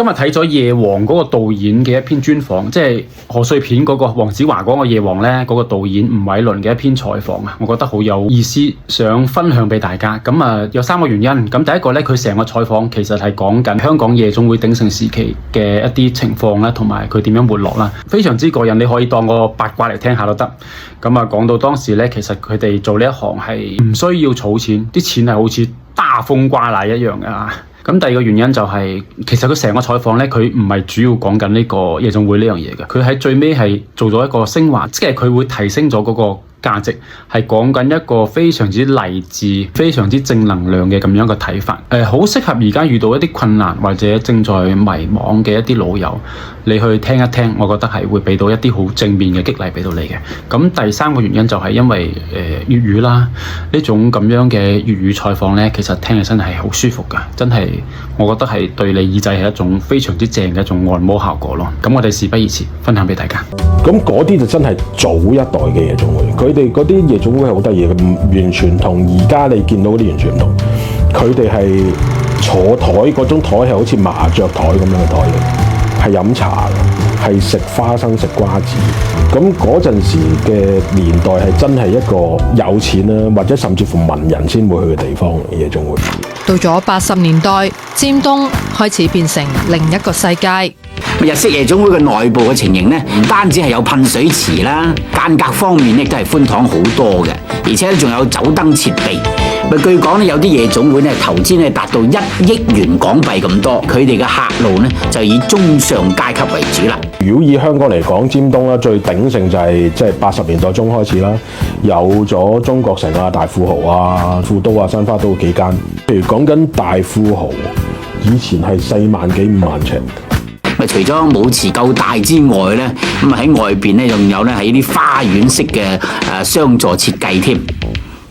今日睇咗夜王嗰個導演嘅一篇專訪，即係賀歲片嗰個黃子華講個夜王呢，嗰個導演吳煒倫嘅一篇採訪啊，我覺得好有意思，想分享俾大家。咁啊有3個原因。咁第一個呢，佢成個採訪其實係講緊香港夜總會鼎盛時期嘅一啲情況啦，同埋佢點樣沒落啦，非常之過癮，你可以當個八卦嚟聽下都得。咁啊講到當時呢，其實佢哋做呢一行係唔需要儲錢，啲錢係好似大風刮來一樣嘅。咁第二個原因就係，其實佢成個採訪咧，佢唔係主要講緊呢個夜總會呢樣嘢嘅，佢喺最尾係做咗一個升華，即係佢會提升咗嗰個價值，係講緊一個非常之勵志、非常之正能量嘅咁樣嘅睇法。好適合而家遇到一啲困難或者正在迷惘嘅一啲老友，你去聽一聽，我覺得係會俾到一啲好正面嘅激勵俾到你嘅。咁第3個原因就係因為粵語啦，呢種咁樣嘅粵語採訪咧，其實聽起身係好舒服㗎，真係我覺得係對你耳仔係一種非常之正嘅一種按摩效果咯。咁我哋事不宜遲，分享俾大家。咁嗰啲就真係早一代嘅夜總會，佢哋嗰啲夜總會係好得意嘅，完全同而家你見到嗰啲完全唔同。佢哋係坐台嗰種台係好似麻雀台咁樣嘅台嚟，係飲茶嘅，係食花生食瓜子。咁嗰陣時嘅年代係真係一個有錢啦，或者甚至乎文人先會去嘅地方，夜總會。到咗80年代，尖東開始變成另一個世界。日式夜總會嘅內部嘅情形呢，唔單止係有噴水池啦，間隔方面亦都係寬敞好多嘅，而且仲有酒燈設備。據講呢，有啲夜總會呢投資呢達到1億元港幣咁多，佢哋嘅客路呢就以中上階級為主啦。如果以香港嚟講，尖東啦最鼎盛就係即係80年代中開始啦，有咗中國城啊、大富豪啊、富都啊、新花都幾間。譬如講緊大富豪，以前係4萬幾5萬尺。除咗舞池夠大之外呢，咁喺外邊呢仲有呢喺啲花園式嘅雙座設計添，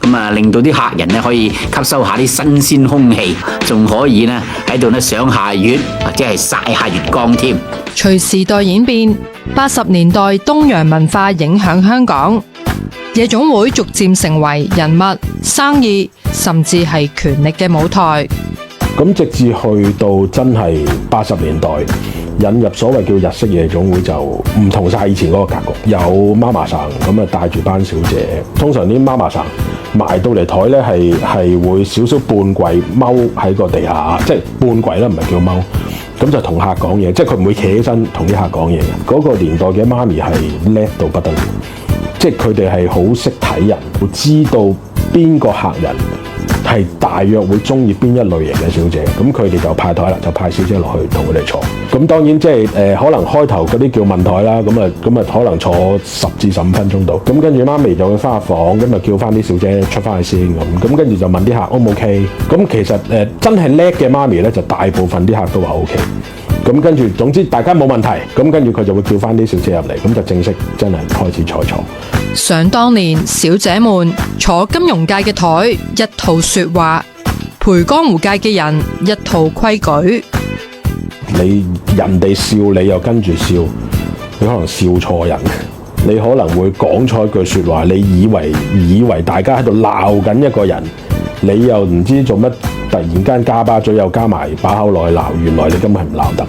咁啊令到啲客人呢可以吸收下啲新鮮空氣，仲可以呢喺度呢賞下月或者係曬下月光添。隨時代演變，80年代東洋文化影響香港，夜總會逐漸成為人物、生意甚至係權力嘅舞台。咁直至去到真係80年代，引入所謂叫日式夜總會就唔同晒以前嗰個格局，有媽媽桑咁啊帶住班小姐，通常啲媽媽桑埋到嚟台咧係會少少半跪踎喺個地下，即係半跪啦，唔係叫踎，咁就同客講嘢，即係佢唔會企起身同啲客講嘢嘅。嗰個年代嘅媽咪係叻到不得了，即係佢哋係好識睇人，會知道邊個客人係大約會中意邊一類型嘅小姐，咁佢哋就派台啦，就派小姐落去同佢哋坐。咁當然即係可能開頭嗰啲叫問台啦，咁啊可能坐10至15分鐘度。咁跟住媽咪就會翻入房，咁啊叫翻啲小姐出翻去先咁跟住就問啲客 O 唔 OK。咁其實真係叻嘅媽咪咧，就大部分啲客都話 OK。咁跟住總之大家冇問題，咁跟住佢就會叫翻啲小姐入嚟，咁就正式真係開始坐。想當年，小姐們坐金融界嘅台，一套說話；陪江湖界嘅人，一套規矩。你人哋笑，你又跟住笑，你可能笑錯人，你可能會講錯一句說話，你以為大家喺度鬧緊一個人，你又唔知做乜，突然間加把嘴又加埋把口內鬧，原來你根本係唔鬧得嘅。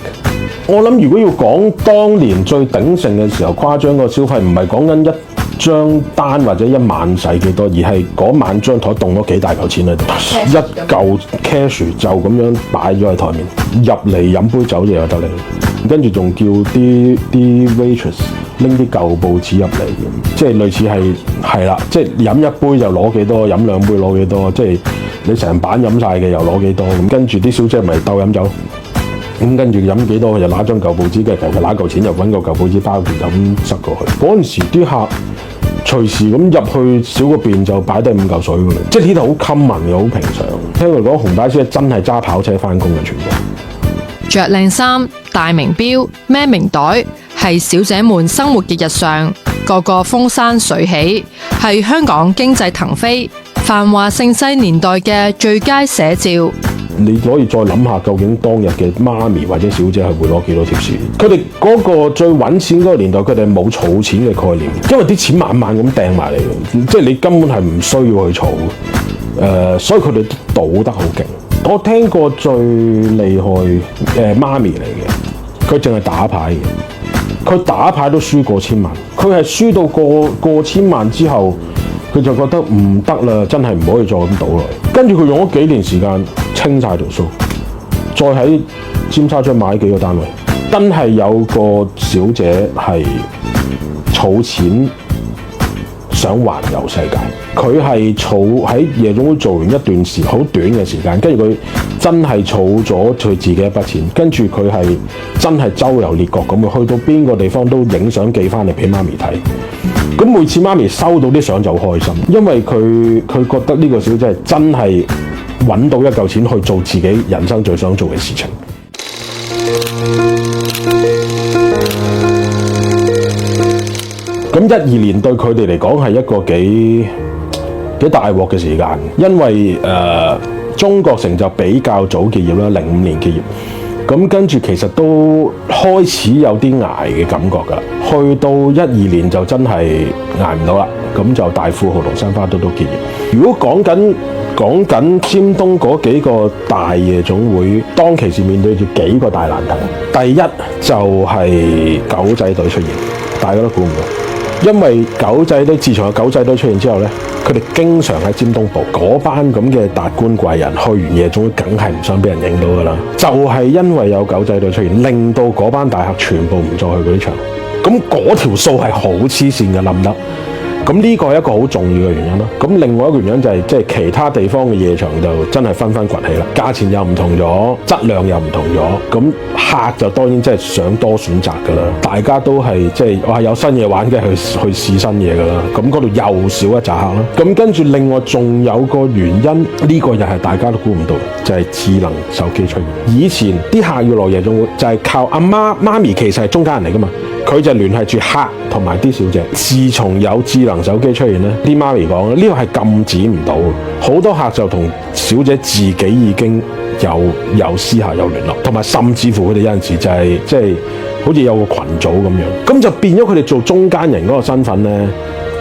我諗如果要講當年最鼎盛嘅時候，誇張個消費唔係講緊一張單或者一晚使幾多，而係嗰晚張台凍咗幾大嚿錢喺度，一嚿 cash 就咁樣擺咗喺台面，入嚟飲杯酒就有得拎，跟住仲叫啲 waitress 拎啲舊報紙入嚟，即係類似係啦，即係飲一杯就攞幾多，飲2杯攞幾多，即係你成板飲晒嘅又攞幾多，咁跟住啲小姐咪鬥飲酒。咁跟住飲幾多，佢就拿張舊報紙嘅，求其拿嚿錢就揾個舊報紙包住咁塞過去。嗰陣時啲客隨時咁入去小個便就擺低5嚿水㗎啦，即係呢度好 common 嘅，好平常。聽佢講紅帶小姐真係揸跑車翻工嘅全部。着靚衫、戴名錶、孭名袋，係小姐們生活嘅日常，個個風生水起，係香港經濟騰飛、繁華盛世年代嘅最佳寫照。你可以再諗下，究竟當日嘅媽咪或者小姐係會攞幾多貼士？佢哋嗰個最揾錢嗰個年代，佢哋冇儲錢嘅概念，因為啲錢慢慢咁掟埋嚟，即係你根本係唔需要去儲。所以佢哋都賭得好勁。我聽過最厲害媽咪嚟嘅。佢淨係打牌嘅，佢打牌都輸過千萬，佢係輸到過千萬之後，佢就覺得唔得啦，真係唔可以再咁賭落去。跟住佢用咗幾年時間清晒條數，再喺尖沙咀買幾個單位，真係有個小姐係儲錢想環遊世界。佢係儲喺夜總會做完一段好短嘅時間，跟住佢真係儲咗佢自己一筆錢，跟住佢係真係周遊列國咁嘅，去到邊個地方都影相寄翻嚟俾媽咪睇。咁每次媽咪收到啲相就好開心，因為佢覺得呢個小姐係真係揾到一嚿錢去做自己人生最想做嘅事情。咁12年對佢哋嚟講係一個幾大鑊嘅時間，因為中國城就比較早結業啦，05年結業。咁跟住其實都開始有啲捱嘅感覺㗎啦，去到12年就真係捱唔到啦，咁就大富豪同新花都結業。如果講緊尖東嗰幾個大夜總會，當其時面對住幾個大難題。第一就係狗仔隊出現，大家都估唔到，因為狗仔隊自從有狗仔隊出現之後呢，佢哋經常喺尖東部嗰班咁嘅達官貴人去完夜總會，梗係唔想俾人影到㗎啦。就係因為有狗仔隊出現，令到嗰班大客全部唔再去嗰啲場。咁嗰條數係好黐線嘅冧得。咁呢個係一個好重要嘅原因啦。咁另外一個原因就係即係其他地方嘅夜場就真係紛紛崛起啦，價錢又唔同咗，質量又唔同咗。咁客就當然即係想多選擇㗎啦。大家都係即係我係有新嘢玩嘅，去試新嘢㗎啦。咁嗰度又少一紮客啦。咁跟住另外仲有個原因，呢個又係大家都估唔到，就係智能手機出現。以前啲客要落夜總會就係靠阿媽咪，其實係中間人嚟㗎嘛。佢就聯繫住客同埋啲小姐。自從有智能手機出現咧，啲媽咪講呢個係禁止唔到，好多客就同小姐自己已經有私下有聯絡，同埋甚至乎佢哋有陣時就係即係好似有個群組咁樣，咁就變咗佢哋做中間人嗰個身份咧。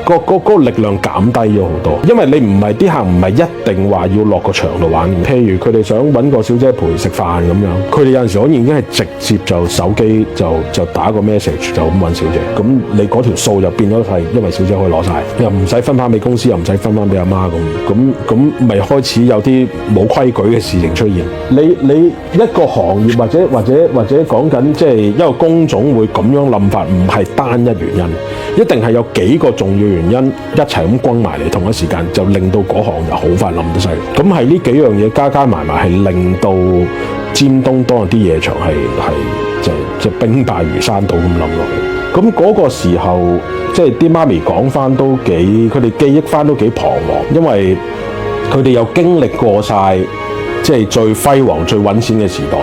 嗰個力量減低咗好多，因為你唔係啲客唔係一定話要落個場度玩，譬如佢哋想揾個小姐陪食飯咁樣，佢哋有陣時可能已經係直接就手機就打個 message 就咁揾小姐，咁你嗰條數就變咗係因為小姐可以攞晒，又唔使分翻俾公司，又唔使分翻俾阿媽咁咪開始有啲冇規矩嘅事情出現。你一個行業或者講緊即係一個工種會咁樣冧法，唔係單一原因，一定係有幾個重要原因一齊咁轟埋嚟，同一時間就令到嗰行就好快冧得犀利。咁係呢幾樣嘢加埋係令到尖東當日啲夜場係就兵敗如山倒咁冧落去。咁嗰個時候即係啲媽咪講翻都幾，佢哋記憶翻都幾彷徨，因為佢哋又經歷過晒即係最輝煌最揾錢嘅時代，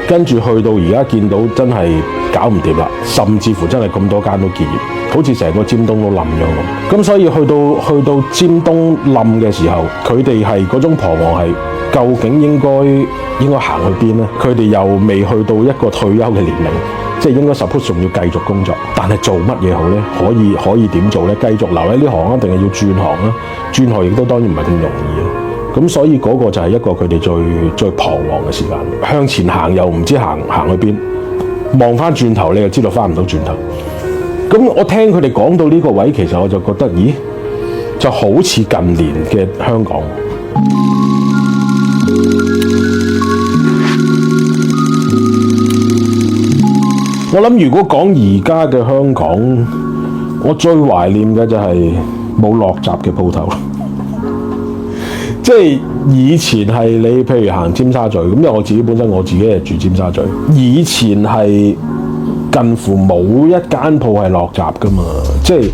跟住去到而家見到真係搞唔掂啦，甚至乎真係咁多間都結業，好似成個尖東都冧咗咁。咁所以去到尖東冧嘅時候，佢哋係嗰種彷徨係究竟應該行去邊呢？佢哋又未去到一個退休嘅年齡，即係應該 suppose 仲要繼續工作，但係做乜嘢好呢？可以點做呢？繼續留喺呢行啊，定係要轉行啊？轉行亦都當然唔係咁容易啊。咁所以嗰個就係一個佢哋最彷徨嘅時間，向前行又唔知行去邊，望翻轉頭你就知道翻唔到轉頭。咁我聽佢哋講到呢個位，其實我就覺得，咦，就好似近年嘅香港。我諗如果講而家嘅香港，我最懷念嘅就係冇落閘嘅鋪頭。即係以前係你譬如行尖沙咀咁，因為我自己本身我自己係住尖沙咀，以前係近乎冇一間鋪係落閘噶嘛。即係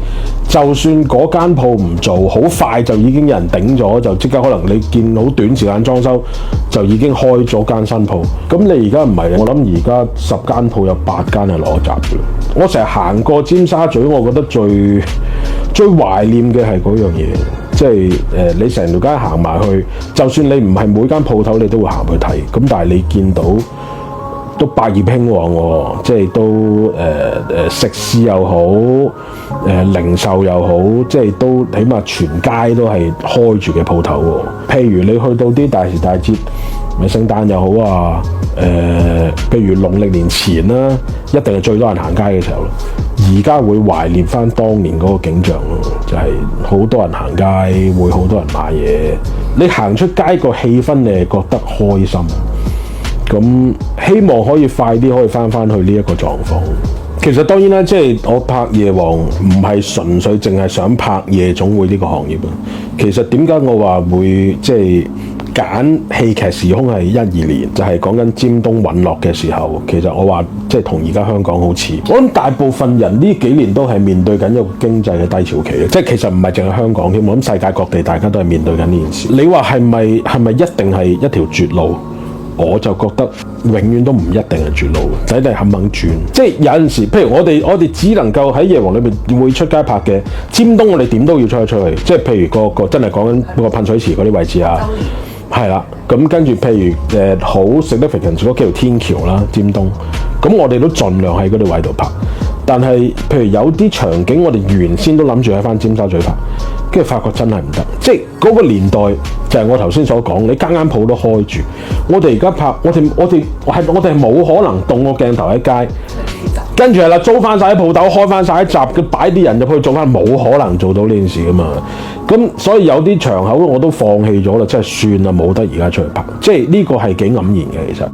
就算嗰間鋪唔做，好快就已經有人頂咗，就即刻可能你見好短時間裝修就已經開咗間新鋪。咁你而家唔係，我諗而家10間鋪有8間係落閘嘅。我成日行過尖沙咀，我覺得最懷念嘅係嗰樣嘢。即係你成條街行埋去，就算你唔係每間鋪頭，你都會行去睇。咁但係你見到都百業興旺喎，即係都食肆又好，零售又好，即係都起碼全街都係開住嘅鋪頭喎。譬如你去到啲大時大節，咪聖誕又好啊，譬如農曆年前啦，一定係最多人行街嘅時候咯。而家會懷念翻當年嗰個景象咯，就係好多人行街，會好多人買嘢。你行出街個氣氛，你係覺得開心。咁希望可以快啲可以翻去呢一個狀況。其實當然啦，即係我拍夜王唔係純粹淨係想拍夜總會呢個行業啊。其實點解我話會即係揀戲劇時空係12年，就係講緊尖東隕落嘅時候。其實我話即係同而家香港好似，我諗大部分人呢幾年都係面對緊一個經濟嘅低潮期嘅，即係其實唔係淨係香港添，我諗世界各地大家都係面對緊呢件事。你話係咪一定係一條絕路？我就覺得永遠都唔一定係絕路，睇你肯唔肯轉。即係有陣時，譬如我哋只能夠喺夜王裏面會出街拍嘅尖東，我哋點都要出去。即係譬如個真係講緊個噴水池嗰啲位置啊，係啦。咁跟住譬如好 significant 嗰幾條天橋啦，尖東，咁我哋都盡量喺嗰啲位度拍。但係譬如有啲場景，我哋原先都諗住喺翻尖沙咀拍，跟住發覺真係唔得。即係嗰個年代就係我頭先所講，你間鋪都開住。我哋而家拍，我哋係冇可能動個鏡頭喺街，跟住係啦，租翻晒啲鋪頭，開翻晒啲閘，佢擺啲人入去做翻，冇可能做到呢件事噶嘛。咁所以有啲場口我都放棄咗啦，即係算啦，冇得而家出去拍。即係呢個係幾黯然嘅，其實。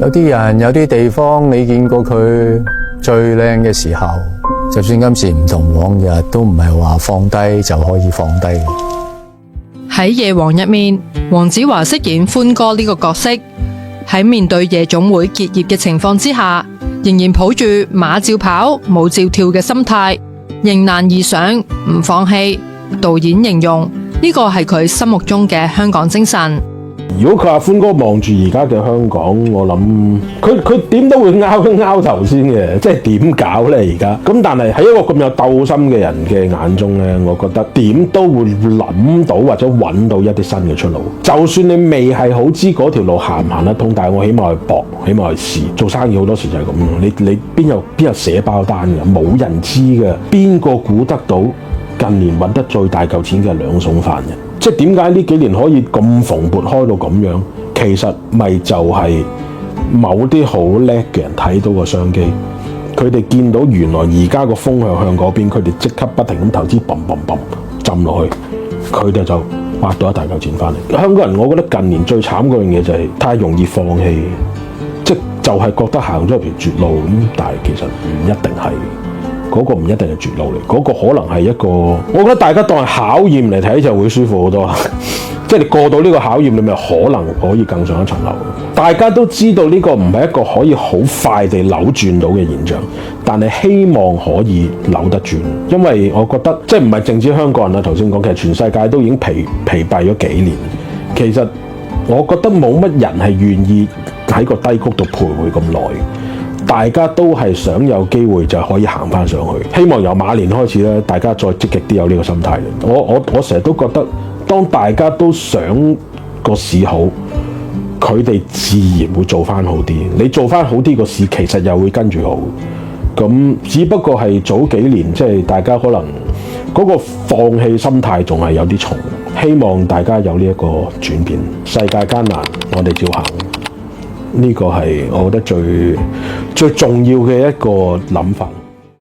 有啲人有啲地方，你見過佢最靚嘅時候，就算今時唔同往日，都唔係話放低就可以放低。喺夜王入面，黃子華飾演歡哥呢個角色，喺面對夜總會結業嘅情況之下，仍然抱住馬照跑，舞照跳嘅心態，迎難而上，唔放棄。導演形容呢個係佢心目中嘅香港精神。如果佢話歡哥望住而家嘅香港，我諗佢點都會拗頭先嘅，即係點搞呢而家？咁但係喺一個咁有鬥心嘅人嘅眼中呢，我覺得點都會諗到或者揾到一啲新嘅出路。就算你未係好知嗰條路行唔行得通，但係我起碼去搏，起碼去試。做生意好多時就係咁咯。你邊有寫包單嘅？冇人知嘅。邊個估得到近年揾得最大嚿錢嘅係兩餸飯人？即係點解呢幾年可以咁蓬勃開到咁樣？其實咪就係某啲好叻嘅人睇到個商機，佢哋見到原來而家個風向嗰邊，佢哋即刻不停咁投資，砰浸落去，佢哋就挖到一大嚿錢翻嚟。香港人我覺得近年最慘嗰樣嘢就係太容易放棄，即就係覺得行咗條絕路咁，但係其實唔一定係。嗰個唔一定係絕路嚟，嗰個可能係一個，我覺得大家當係考驗嚟睇就會舒服好多。即係你過到呢個考驗，你咪可能可以更上一層樓。大家都知道呢個唔係一個可以好快地扭轉到嘅現象，但係希望可以扭得轉，因為我覺得即係唔係淨止香港人啦，頭先講其實全世界都已經疲憊咗幾年。其實我覺得冇乜人係願意喺個低谷度徘徊咁耐。大家都係想有機會就可以行翻上去，希望由馬年開始咧，大家再積極啲有呢個心態。我成日都覺得，當大家都想個市好，佢哋自然會做翻好啲。你做翻好啲，個市其實又會跟住好。咁只不過係早幾年即係大家可能嗰個放棄心態仲係有啲重，希望大家有呢一個轉變。世界艱難，我哋照行。呢個係我覺得最重要嘅一個諗法。